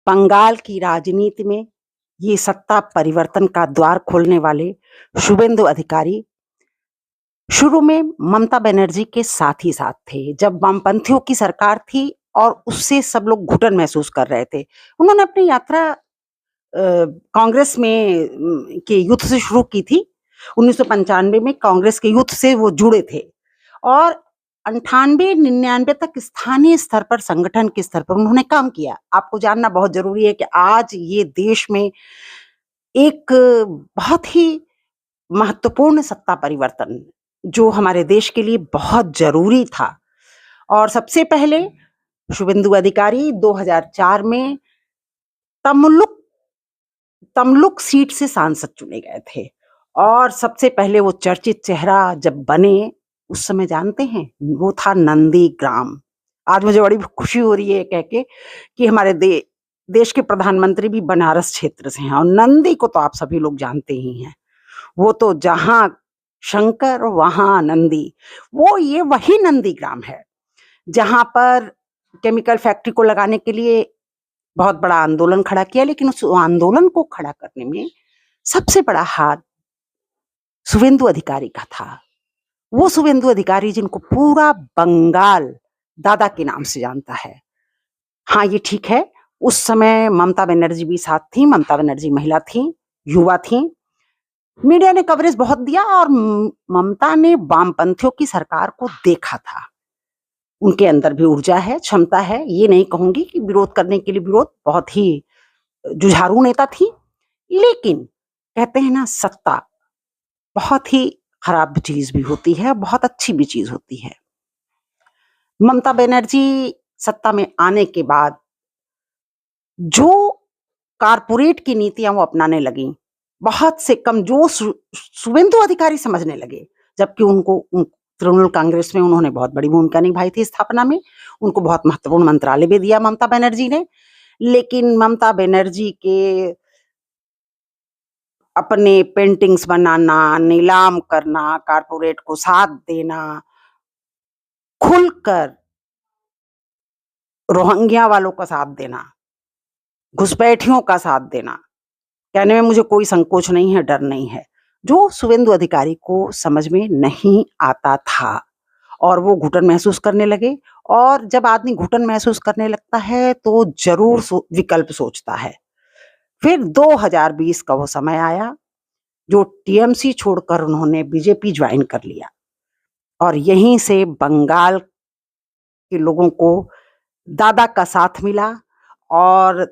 बंगाल की राजनीति में ये सत्ता परिवर्तन का द्वार खोलने वाले शुभेंदु अधिकारी शुरू में ममता बनर्जी के साथ ही साथ थे। जब वामपंथियों की सरकार थी और उससे सब लोग घुटन महसूस कर रहे थे। उन्होंने अपनी यात्रा कांग्रेस में के यूथ से शुरू की थी। 1995 में कांग्रेस के यूथ से वो जुड़े थे और 98-99 तक स्थानीय स्तर पर, संगठन के स्तर पर उन्होंने काम किया। आपको जानना बहुत ज़रूरी है कि आज ये देश में एक बहुत ही महत्वपूर्ण सत्ता परिवर्तन जो हमारे देश के लिए बहुत ज़रूरी था। और सबसे पहले शुभेंदु अधिकारी 2004 में तमलुक तमलुक सीट से सांसद चुने गए थे और सबसे पहले वो चर्चित चेहरा जब बने, उस समय जानते हैं, वो था नंदीग्राम। आज मुझे बड़ी खुशी हो रही है कह के कि हमारे देश के प्रधानमंत्री भी बनारस क्षेत्र से हैं और नंदी को तो आप सभी लोग जानते ही हैं। वो तो जहाँ शंकर वहाँ नंदी, वो ये वही नंदीग्राम है जहाँ पर केमिकल फैक्ट्री को लगाने के लिए बहुत बड़ा आंदोलन खड़ा किया, लेकिन उस आंदोलन को खड़ा करने में सबसे बड़ा हाथ शुभेंदु अधिकारी का था। वो शुभेंदु अधिकारी जिनको पूरा बंगाल दादा के नाम से जानता है। हाँ, ये ठीक है, उस समय ममता बनर्जी भी साथ थी। ममता बनर्जी महिला थी, युवा थी। मीडिया ने कवरेज बहुत दिया और ममता ने वामपंथियों की सरकार को देखा था। उनके अंदर भी ऊर्जा है, क्षमता है, ये नहीं कहूंगी कि विरोध करने के लिए विरोध, बहुत ही जुझारू नेता थी। लेकिन कहते हैं ना, सत्ता बहुत ही खराब चीज भी होती है, बहुत अच्छी भी चीज होती है। ममता बनर्जी सत्ता में आने के बाद जो कारपोरेट की नीतियां वो अपनाने लगी, बहुत से कम जो शुभेंदु अधिकारी समझने लगे, जबकि उनको तृणमूल कांग्रेस में उन्होंने बहुत बड़ी भूमिका निभाई थी स्थापना में। उनको बहुत महत्वपूर्ण मंत्रालय भी दिया ममता बनर्जी ने। लेकिन ममता बनर्जी के अपने पेंटिंग्स बनाना, नीलाम करना, कारपोरेट को साथ देना, खुलकर रोहिंग्या वालों का साथ देना, घुसपैठियों का साथ देना, कहने में मुझे कोई संकोच नहीं है, डर नहीं है, जो शुभेंदु अधिकारी को समझ में नहीं आता था और वो घुटन महसूस करने लगे। और जब आदमी घुटन महसूस करने लगता है तो जरूर विकल्प सोचता है। फिर 2020 का वो समय आया जो टीएमसी छोड़कर उन्होंने बीजेपी ज्वाइन कर लिया और यहीं से बंगाल के लोगों को दादा का साथ मिला और